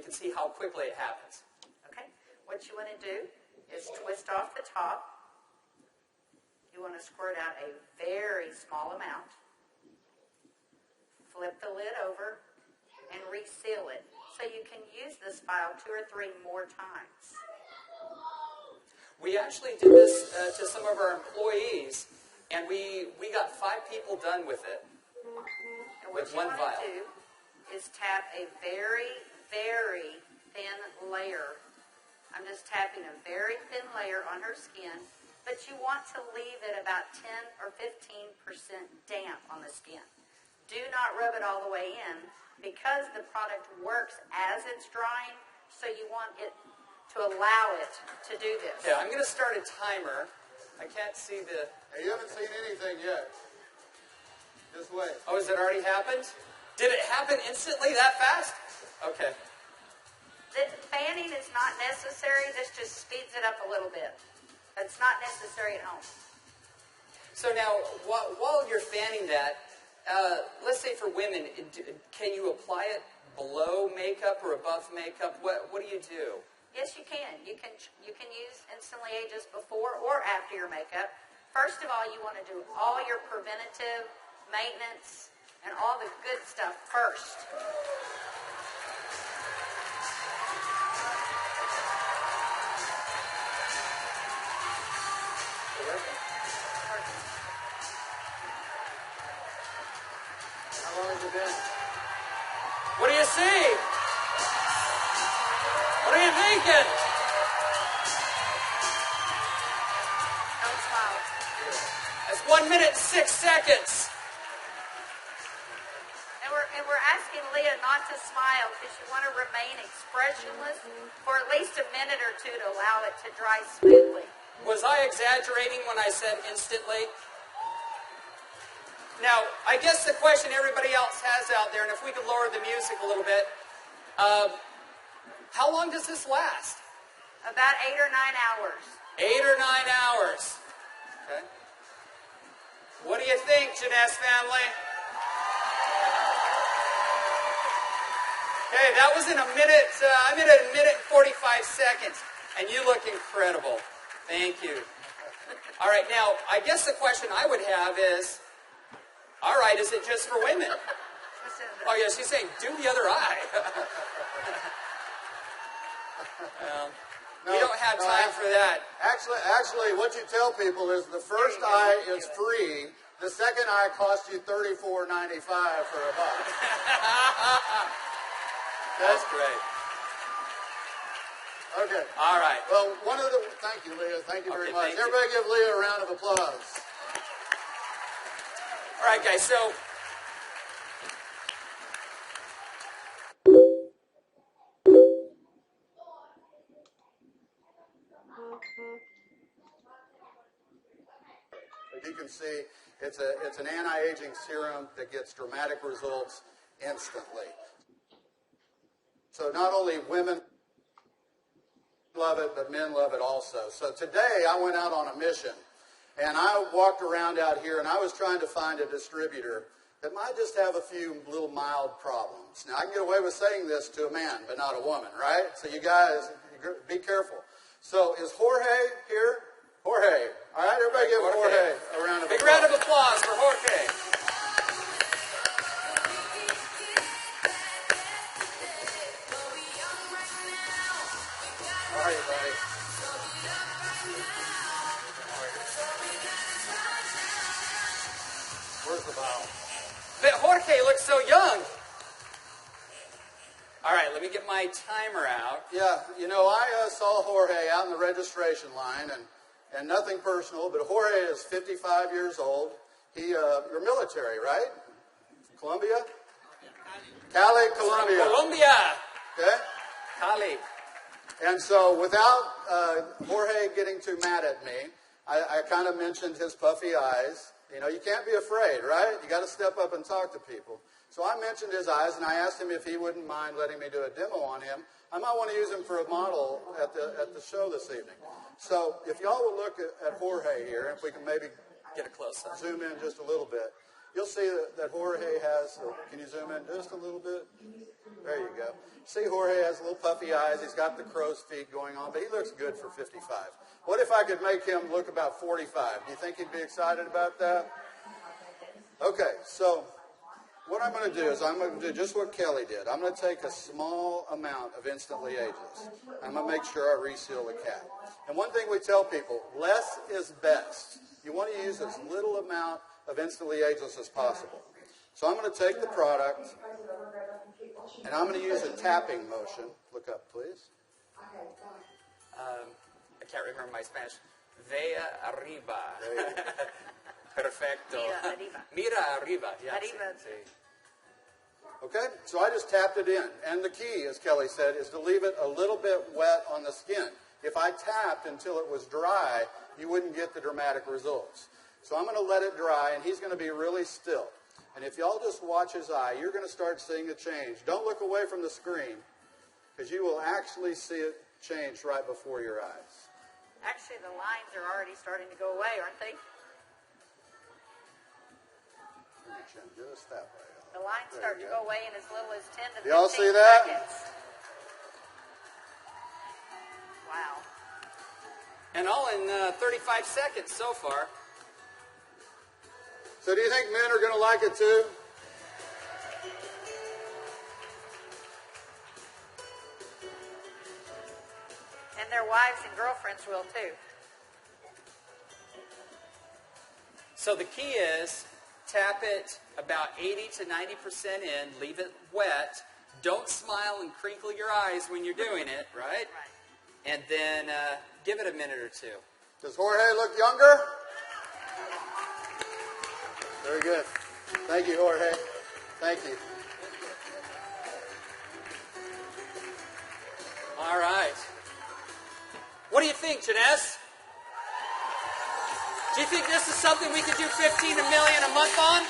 can see how quickly it happens. Okay. What you want to do is twist off the top. You want to squirt out a very small amount. Flip the lid over and reseal it. So you can use this file 2 or 3 more times. We actually did this to some of our employees, and we got 5 people done with it. And what you want to do is tap a very, very thin layer. I'm just tapping a very thin layer on her skin, but you want to leave it about 10 or 15% damp on the skin. Do not rub it all the way in because the product works as it's drying, so you want it to allow it to do this. Yeah, I'm going to start a timer. I can't see the... Hey, you haven't seen anything yet. Just wait. Oh, has it already happened? Did it happen instantly that fast? Okay. The fanning is not necessary. This just speeds it up a little bit. It's not necessary at home. So now, while you're fanning that, let's say for women, can you apply it below makeup or above makeup? What do you do? Yes, you can. You can use Instantly Ageless before or after your makeup. First of all, you want to do all your preventative maintenance and all the good stuff first. How long has it been? What do you see? What are you thinking? Don't smile. That's 1 minute and 6 seconds. And we're asking Leah not to smile because you want to remain expressionless for at least a minute or 2 to allow it to dry smoothly. Was I exaggerating when I said instantly? Now, I guess the question everybody else has out there, and if we could lower the music a little bit, how long does this last? About 8 or 9 hours. 8 or 9 hours. Okay. What do you think, Jeunesse family? Okay, that was in a minute. I'm in a minute and 45 seconds, and you look incredible. Thank you. All right, now I guess the question I would have is, all right, is it just for women? Oh yeah, she's saying do the other eye. We don't have time for that. Actually, what you tell people is the first eye is free. The second eye costs you $34.95 for a buck. That's great. Okay. All right. Well, thank you, Leah. Thank you very much. Everybody give Leah a round of applause. All right, guys. So. As you can see, it's an anti-aging serum that gets dramatic results instantly. So not only women love it, but men love it also. So today I went out on a mission, and I walked around out here, and I was trying to find a distributor that might just have a few little mild problems. Now, I can get away with saying this to a man, but not a woman, right? So you guys, be careful. So is Jorge here? Jorge. All right, everybody give Jorge a round of applause. Big round of applause for Jorge. How are you, buddy? Where's the bottle? But Jorge looks so young. All right, let me get my timer out. Yeah, you know, I saw Jorge out in the registration line, and nothing personal, but Jorge is 55 years old. You're military, right? Colombia? Cali, Colombia. Colombia. Okay? Cali. And so without Jorge getting too mad at me, I kind of mentioned his puffy eyes. You know, you can't be afraid, right? You got to step up and talk to people. So I mentioned his eyes, and I asked him if he wouldn't mind letting me do a demo on him. I might want to use him for a model at the show this evening. So if y'all will look at Jorge here, if we can maybe get a close up, zoom in just a little bit. you'll see that Jorge has, can you zoom in just a little bit? There you go. See, Jorge has little puffy eyes. He's got the crow's feet going on, but he looks good for 55. What if I could make him look about 45? Do you think he'd be excited about that? Okay, so what I'm going to do is I'm going to do just what Kelly did. I'm going to take a small amount of Instantly Ageless. I'm going to make sure I reseal the cap. And one thing we tell people, less is best. You want to use as little amount of Instantly Ageless as possible. So I'm going to take the product, and I'm going to use a tapping motion. Look up, please. I can't remember my Spanish. Vea arriba. Perfecto. Mira arriba. Mira arriba. Yeah, Arriba. sí. Okay, so I just tapped it in. And the key, as Kelly said, is to leave it a little bit wet on the skin. If I tapped until it was dry, you wouldn't get the dramatic results. So I'm going to let it dry, and he's going to be really still. And if y'all just watch his eye, you're going to start seeing a change. Don't look away from the screen, because you will actually see it change right before your eyes. Actually, the lines are already starting to go away, aren't they? Turn your chin just that way. The lines There start you to go. go away in as little as 10 to 15 Y'all see that? seconds. Wow. And all in 35 seconds so far. So do you think men are going to like it too? And their wives and girlfriends will too. So the key is tap it about 80 to 90% in, leave it wet. Don't smile and crinkle your eyes when you're doing it, right? Right. And then give it a minute or two. Does Jorge look younger? Very good. Thank you, Jorge. Thank you. All right. What do you think, Jeunesse? Do you think this is something we could do 15 million a month on?